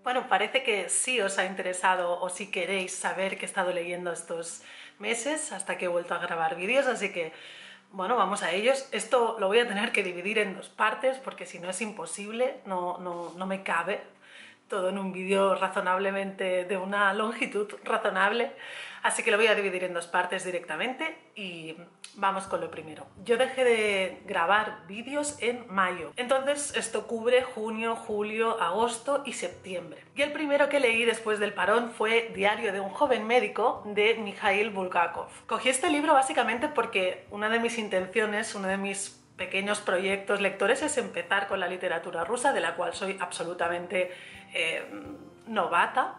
Bueno, parece que sí os ha interesado o si queréis saber qué he estado leyendo estos meses hasta que he vuelto a grabar vídeos, así que bueno, vamos a ellos. Esto lo voy a tener que dividir en dos partes porque si no es imposible, no me cabe todo en un vídeo razonablemente de una longitud razonable, así que lo voy a dividir en dos partes directamente y vamos con lo primero. Yo dejé de grabar vídeos en mayo, entonces esto cubre junio, julio, agosto y septiembre. Y el primero que leí después del parón fue Diario de un joven médico de Mikhail Bulgakov. Cogí este libro básicamente porque una de mis intenciones, uno de mis pequeños proyectos lectores es empezar con la literatura rusa, de la cual soy absolutamente novata,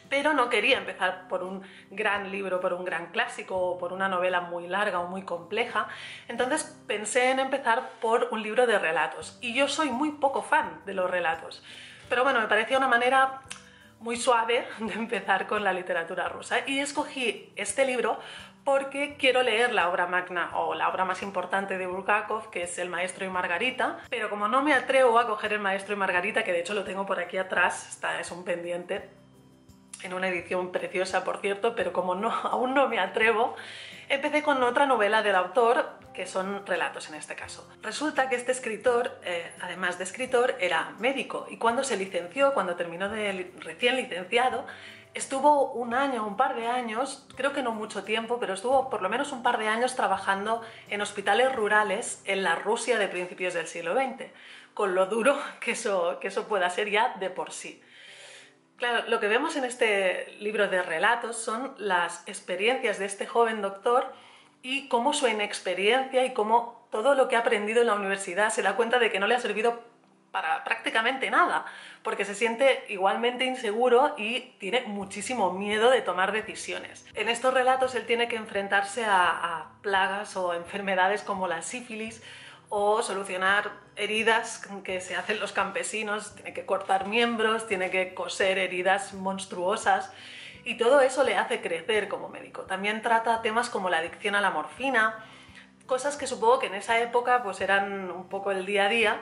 pero no quería empezar por un gran libro, por un gran clásico o por una novela muy larga o muy compleja, entonces pensé en empezar por un libro de relatos, y yo soy muy poco fan de los relatos, pero bueno, me parecía una manera muy suave de empezar con la literatura rusa y escogí este libro porque quiero leer la obra magna o la obra más importante de Bulgakov, que es El Maestro y Margarita, pero como no me atrevo a coger El Maestro y Margarita, que de hecho lo tengo por aquí atrás, es un pendiente, en una edición preciosa por cierto, pero como aún no me atrevo, empecé con otra novela del autor, que son relatos en este caso. Resulta que este escritor, además de escritor, era médico, y cuando se licenció, cuando terminó de recién licenciado, estuvo un año, un par de años, creo que no mucho tiempo, pero estuvo por lo menos un par de años trabajando en hospitales rurales en la Rusia de principios del siglo XX, con lo duro que eso pueda ser ya de por sí. Claro, lo que vemos en este libro de relatos son las experiencias de este joven doctor y cómo su inexperiencia y cómo todo lo que ha aprendido en la universidad se da cuenta de que no le ha servido para prácticamente nada, porque se siente igualmente inseguro y tiene muchísimo miedo de tomar decisiones. En estos relatos él tiene que enfrentarse a plagas o enfermedades como la sífilis, o solucionar heridas que se hacen los campesinos, tiene que cortar miembros, tiene que coser heridas monstruosas, y todo eso le hace crecer como médico. También trata temas como la adicción a la morfina, cosas que supongo que en esa época pues eran un poco el día a día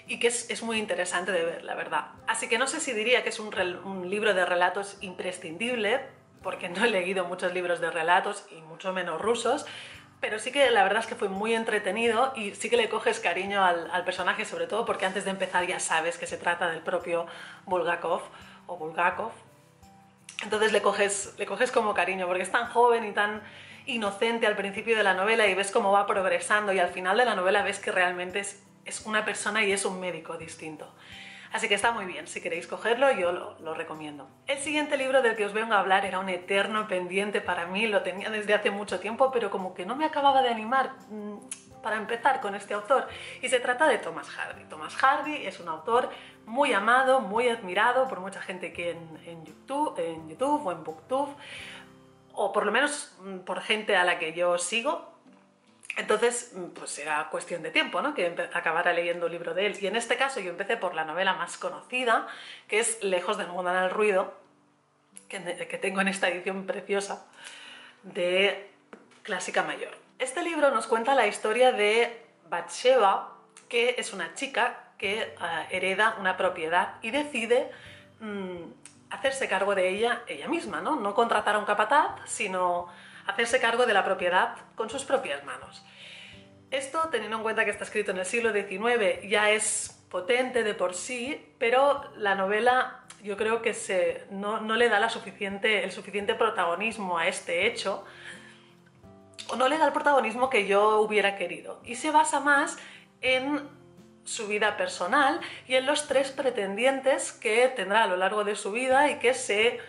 y que es muy interesante de ver, la verdad. Así que no sé si diría que es un libro de relatos imprescindible, porque no he leído muchos libros de relatos y mucho menos rusos, pero sí que la verdad es que fue muy entretenido y sí que le coges cariño al personaje, sobre todo porque antes de empezar ya sabes que se trata del propio Bulgakov o Bulgakov. Entonces le coges como cariño porque es tan joven y tan inocente al principio de la novela y ves cómo va progresando, y al final de la novela ves que realmente es una persona y es un médico distinto. Así que está muy bien, si queréis cogerlo yo lo recomiendo. El siguiente libro del que os vengo a hablar era un eterno pendiente para mí, lo tenía desde hace mucho tiempo, pero como que no me acababa de animar para empezar con este autor, y se trata de Thomas Hardy. Thomas Hardy es un autor muy amado, muy admirado por mucha gente que en YouTube o en Booktube, o por lo menos por gente a la que yo sigo. Entonces, pues era cuestión de tiempo, ¿no?, que acabara leyendo un libro de él. Y en este caso yo empecé por la novela más conocida, que es Lejos del mundanal ruido, que tengo en esta edición preciosa de Clásica Mayor. Este libro nos cuenta la historia de Batsheva, que es una chica que hereda una propiedad y decide hacerse cargo de ella misma, ¿no? No contratar a un capataz, sino hacerse cargo de la propiedad con sus propias manos. Esto, teniendo en cuenta que está escrito en el siglo XIX, ya es potente de por sí, pero la novela yo creo que no le da el suficiente protagonismo a este hecho, o no le da el protagonismo que yo hubiera querido, y se basa más en su vida personal y en los 3 pretendientes que tendrá a lo largo de su vida y que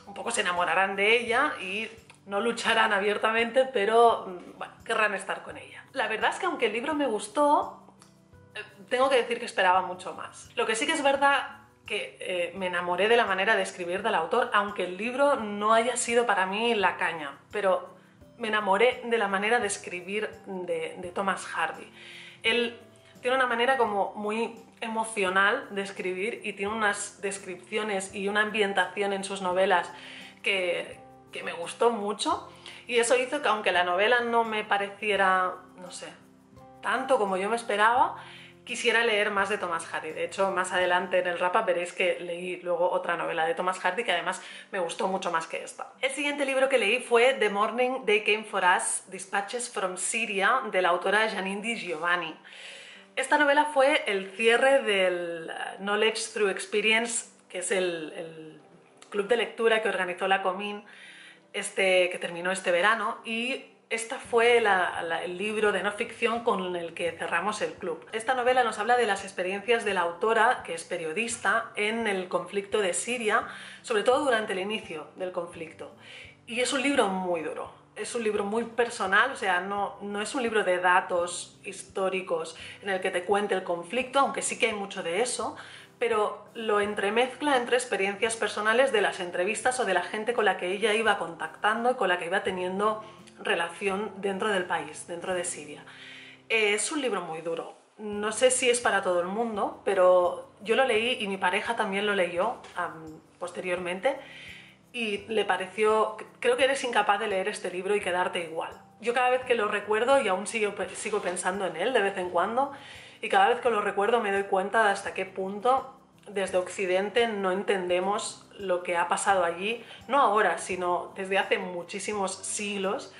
un poco se enamorarán de ella y no lucharán abiertamente, pero bueno, querrán estar con ella. La verdad es que aunque el libro me gustó, tengo que decir que esperaba mucho más. Lo que sí que es verdad que me enamoré de la manera de escribir del autor, aunque el libro no haya sido para mí la caña, pero me enamoré de la manera de escribir de Thomas Hardy. Él tiene una manera como muy emocional de escribir y tiene unas descripciones y una ambientación en sus novelas que me gustó mucho, y eso hizo que aunque la novela no me pareciera, no sé, tanto como yo me esperaba, quisiera leer más de Thomas Hardy. De hecho, más adelante en el wrap-up veréis que leí luego otra novela de Thomas Hardy que además me gustó mucho más que esta. El siguiente libro que leí fue The Morning They Came for Us, Dispatches from Syria, de la autora Janine Di Giovanni. Esta novela fue el cierre del Knowledge Through Experience, que es el club de lectura que organizó la Comín, que terminó este verano, y esta fue el libro de no ficción con el que cerramos el club. Esta novela nos habla de las experiencias de la autora, que es periodista, en el conflicto de Siria, sobre todo durante el inicio del conflicto. Y es un libro muy duro, es un libro muy personal, o sea, no es un libro de datos históricos en el que te cuente el conflicto, aunque sí que hay mucho de eso, pero lo entremezcla entre experiencias personales de las entrevistas o de la gente con la que ella iba contactando y con la que iba teniendo relación dentro del país, dentro de Siria. Es un libro muy duro. No sé si es para todo el mundo, pero yo lo leí y mi pareja también lo leyó posteriormente y le pareció... Creo que eres incapaz de leer este libro y quedarte igual. Yo cada vez que lo recuerdo y aún sigo pensando en él de vez en cuando, y cada vez que lo recuerdo me doy cuenta de hasta qué punto desde Occidente no entendemos lo que ha pasado allí, no ahora, sino desde hace muchísimos siglos.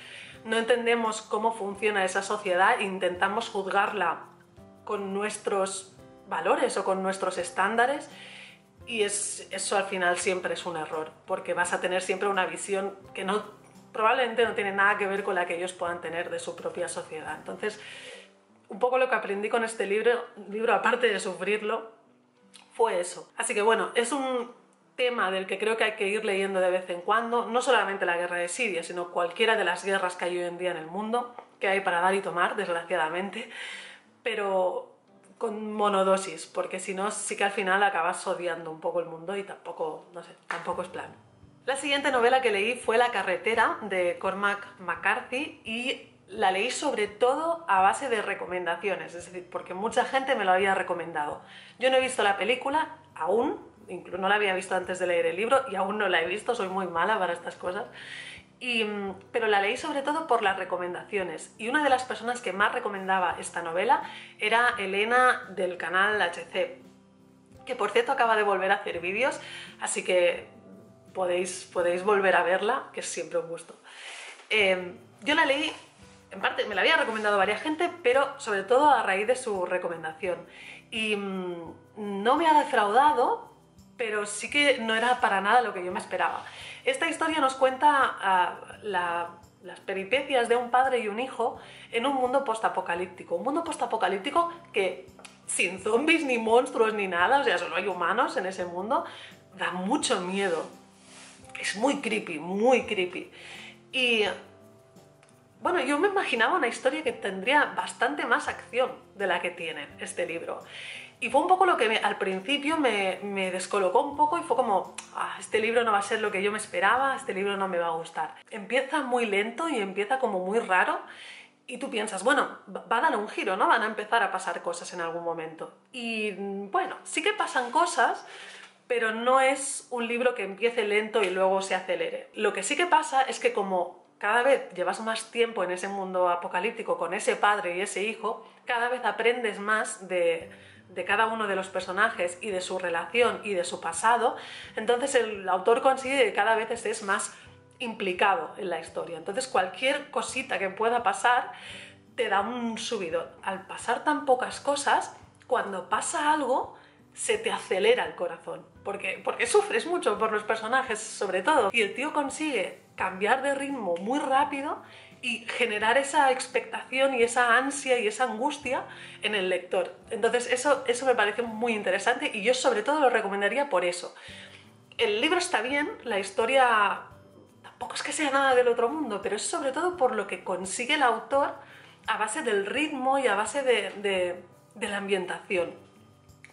No entendemos cómo funciona esa sociedad e intentamos juzgarla con nuestros valores o con nuestros estándares, y eso al final siempre es un error, porque vas a tener siempre una visión que probablemente no tiene nada que ver con la que ellos puedan tener de su propia sociedad. Entonces, un poco lo que aprendí con este libro, aparte de sufrirlo, fue eso. Así que bueno, es un tema del que creo que hay que ir leyendo de vez en cuando, no solamente la guerra de Siria, sino cualquiera de las guerras que hay hoy en día en el mundo, que hay para dar y tomar, desgraciadamente, pero con monodosis, porque si no, sí que al final acabas odiando un poco el mundo y tampoco, no sé, tampoco es plan. La siguiente novela que leí fue La carretera, de Cormac McCarthy, y la leí sobre todo a base de recomendaciones, es decir, porque mucha gente me lo había recomendado. Yo no he visto la película aún, incluso no la había visto antes de leer el libro y aún no la he visto, soy muy mala para estas cosas, pero la leí sobre todo por las recomendaciones, y una de las personas que más recomendaba esta novela era Elena del canal HC, que por cierto acaba de volver a hacer vídeos, así que podéis volver a verla, que es siempre un gusto. Yo la leí, en parte me la había recomendado varias gente, pero sobre todo a raíz de su recomendación, y no me ha defraudado, pero sí que no era para nada lo que yo me esperaba. Esta historia nos cuenta las peripecias de un padre y un hijo en un mundo postapocalíptico. Un mundo postapocalíptico que, sin zombies ni monstruos ni nada, o sea, solo hay humanos en ese mundo, da mucho miedo. Es muy creepy, muy creepy. Y bueno, yo me imaginaba una historia que tendría bastante más acción de la que tiene este libro. Y fue un poco lo que al principio me descolocó un poco, y fue como, este libro no va a ser lo que yo me esperaba, este libro no me va a gustar. Empieza muy lento y empieza como muy raro, y tú piensas, bueno, va a dar un giro, ¿no? Van a empezar a pasar cosas en algún momento. Y bueno, sí que pasan cosas, pero no es un libro que empiece lento y luego se acelere. Lo que sí que pasa es que como cada vez llevas más tiempo en ese mundo apocalíptico con ese padre y ese hijo, cada vez aprendes más de cada uno de los personajes y de su relación y de su pasado. Entonces el autor consigue que cada vez estés más implicado en la historia. Entonces cualquier cosita que pueda pasar te da un subidón. Al pasar tan pocas cosas, cuando pasa algo, se te acelera el corazón, porque sufres mucho por los personajes sobre todo, y el tío consigue cambiar de ritmo muy rápido y generar esa expectación y esa ansia y esa angustia en el lector. Entonces eso me pareció muy interesante, y yo sobre todo lo recomendaría por eso. El libro está bien, la historia tampoco es que sea nada del otro mundo, pero es sobre todo por lo que consigue el autor a base del ritmo y a base de la ambientación,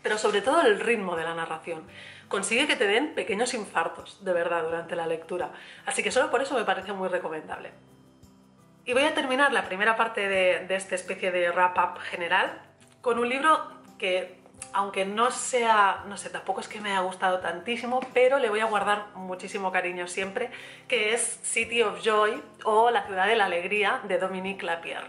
pero sobre todo el ritmo de la narración. Consigue que te den pequeños infartos, de verdad, durante la lectura. Así que solo por eso me parece muy recomendable. Y voy a terminar la primera parte de esta especie de wrap-up general con un libro que, aunque no sea, no sé, tampoco es que me haya gustado tantísimo, pero le voy a guardar muchísimo cariño siempre, que es City of Joy, o La ciudad de la alegría, de Dominique Lapierre.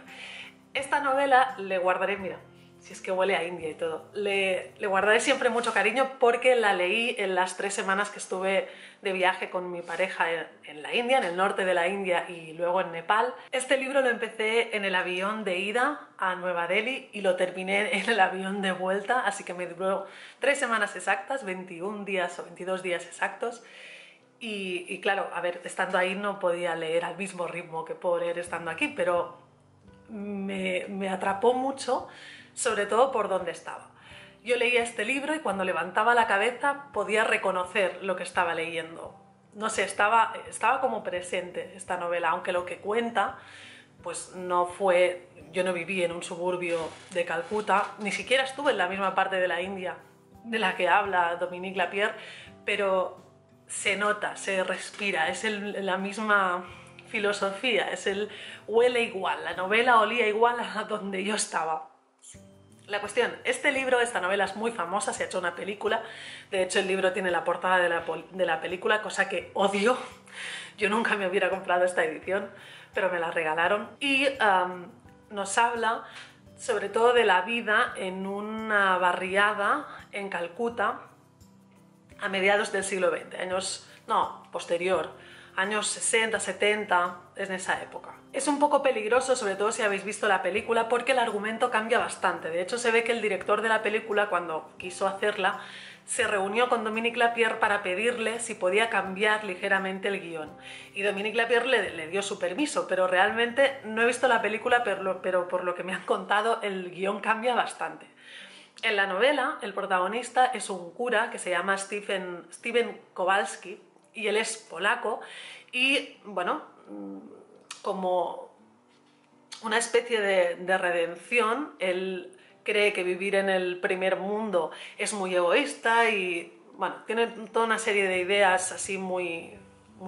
Esta novela le guardaré, mira, si es que huele a India y todo. Le guardaré siempre mucho cariño porque la leí en las 3 semanas que estuve de viaje con mi pareja en la India, en el norte de la India y luego en Nepal. Este libro lo empecé en el avión de ida a Nueva Delhi y lo terminé en el avión de vuelta, así que me duró 3 semanas exactas, 21 días o 22 días exactos. Y claro, a ver, estando ahí no podía leer al mismo ritmo que puedo leer estando aquí, pero me atrapó mucho, sobre todo por dónde estaba. Yo leía este libro y cuando levantaba la cabeza podía reconocer lo que estaba leyendo. No sé, estaba como presente esta novela, aunque lo que cuenta, pues no fue... Yo no viví en un suburbio de Calcuta, ni siquiera estuve en la misma parte de la India de la que habla Dominique Lapierre, pero se nota, se respira, es la misma filosofía, huele igual, la novela olía igual a donde yo estaba. La cuestión, esta novela es muy famosa, se ha hecho una película, de hecho el libro tiene la portada de la película, cosa que odio, yo nunca me hubiera comprado esta edición, pero me la regalaron, y nos habla sobre todo de la vida en una barriada en Calcuta a mediados del siglo XX, posterior, años 60, 70, en esa época. Es un poco peligroso, sobre todo si habéis visto la película, porque el argumento cambia bastante. De hecho, se ve que el director de la película, cuando quiso hacerla, se reunió con Dominique Lapierre para pedirle si podía cambiar ligeramente el guión. Y Dominique Lapierre le dio su permiso, pero realmente no he visto la película, pero por lo que me han contado, el guión cambia bastante. En la novela, el protagonista es un cura que se llama Steven Kowalski, y él es polaco, y bueno, como una especie de redención, él cree que vivir en el primer mundo es muy egoísta y bueno, tiene toda una serie de ideas así muy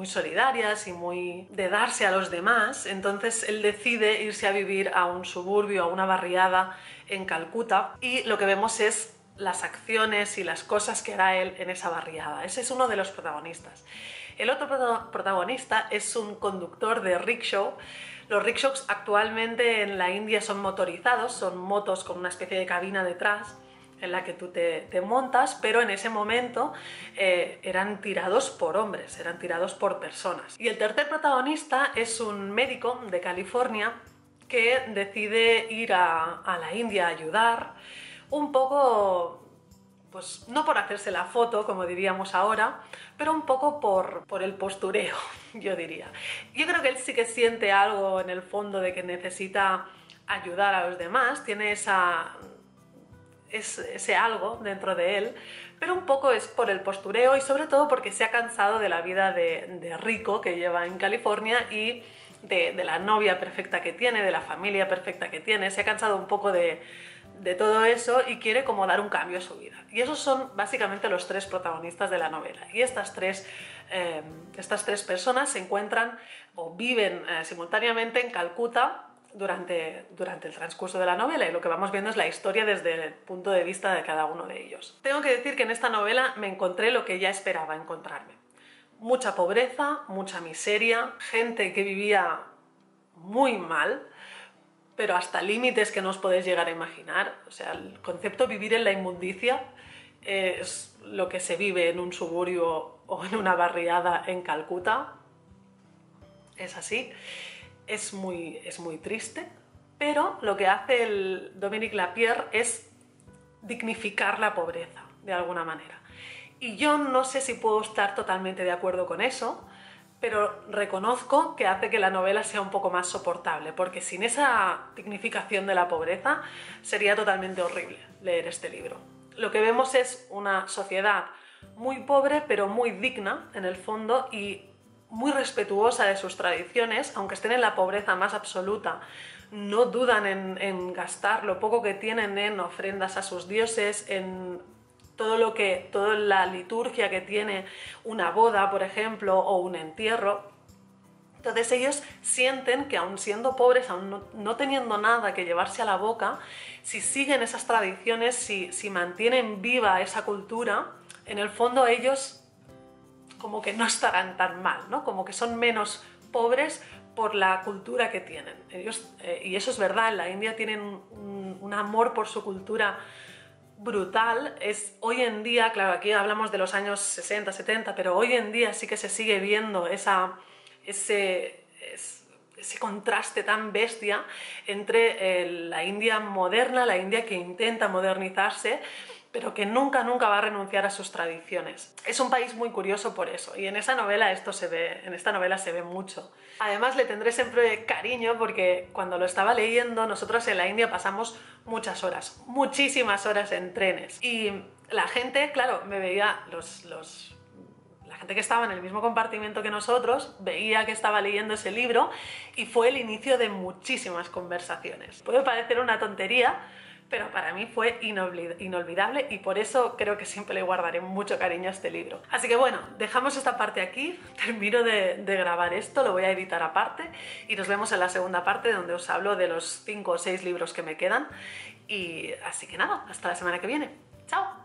solidarias y muy de darse a los demás. Entonces él decide irse a vivir a un suburbio, a una barriada en Calcuta, y lo que vemos es las acciones y las cosas que hará él en esa barriada. Ese es uno de los protagonistas. El otro protagonista es un conductor de rickshaw. Los rickshaws actualmente en la India son motorizados, son motos con una especie de cabina detrás en la que tú te montas, pero en ese momento eran tirados por hombres, eran tirados por personas. Y el tercer protagonista es un médico de California que decide ir a la India a ayudar, un poco, pues no por hacerse la foto, como diríamos ahora, pero un poco por el postureo, yo diría. Yo creo que él sí que siente algo en el fondo de que necesita ayudar a los demás, tiene ese algo dentro de él, pero un poco es por el postureo y sobre todo porque se ha cansado de la vida de rico que lleva en California y de la novia perfecta que tiene, de la familia perfecta que tiene. Se ha cansado un poco de todo eso y quiere como dar un cambio a su vida. Y esos son básicamente los 3 protagonistas de la novela. Y estas tres personas se encuentran o viven simultáneamente en Calcuta durante el transcurso de la novela, y lo que vamos viendo es la historia desde el punto de vista de cada uno de ellos. Tengo que decir que en esta novela me encontré lo que ya esperaba encontrarme. Mucha pobreza, mucha miseria, gente que vivía muy mal, pero hasta límites que no os podéis llegar a imaginar. O sea, el concepto de vivir en la inmundicia es lo que se vive en un suburbio o en una barriada en Calcuta. Es así. Es muy triste, pero lo que hace el Dominique Lapierre es dignificar la pobreza, de alguna manera. Y yo no sé si puedo estar totalmente de acuerdo con eso, pero reconozco que hace que la novela sea un poco más soportable, porque sin esa dignificación de la pobreza sería totalmente horrible leer este libro. Lo que vemos es una sociedad muy pobre, pero muy digna en el fondo y muy respetuosa de sus tradiciones, aunque estén en la pobreza más absoluta. No dudan en gastar lo poco que tienen en ofrendas a sus dioses, en toda la liturgia que tiene una boda, por ejemplo, o un entierro. Entonces ellos sienten que aun siendo pobres, aun no teniendo nada que llevarse a la boca, si siguen esas tradiciones, si mantienen viva esa cultura, en el fondo ellos como que no estarán tan mal, ¿no? Como que son menos pobres por la cultura que tienen. Ellos, y eso es verdad, en la India tienen un amor por su cultura brutal. Hoy en día, claro, aquí hablamos de los años 60, 70, pero hoy en día sí que se sigue viendo ese contraste tan bestia entre la India moderna, la India que intenta modernizarse, pero que nunca va a renunciar a sus tradiciones. Es un país muy curioso por eso, y en esta novela se ve mucho. Además le tendré siempre cariño porque cuando lo estaba leyendo, nosotros en la India pasamos muchas horas, muchísimas horas en trenes, y la gente, claro, me veía la gente que estaba en el mismo compartimento que nosotros veía que estaba leyendo ese libro y fue el inicio de muchísimas conversaciones. Puede parecer una tontería, pero para mí fue inolvidable y por eso creo que siempre le guardaré mucho cariño a este libro. Así que bueno, dejamos esta parte aquí, termino de grabar esto, lo voy a editar aparte y nos vemos en la segunda parte donde os hablo de los 5 o 6 libros que me quedan. Y así que nada, hasta la semana que viene. ¡Chao!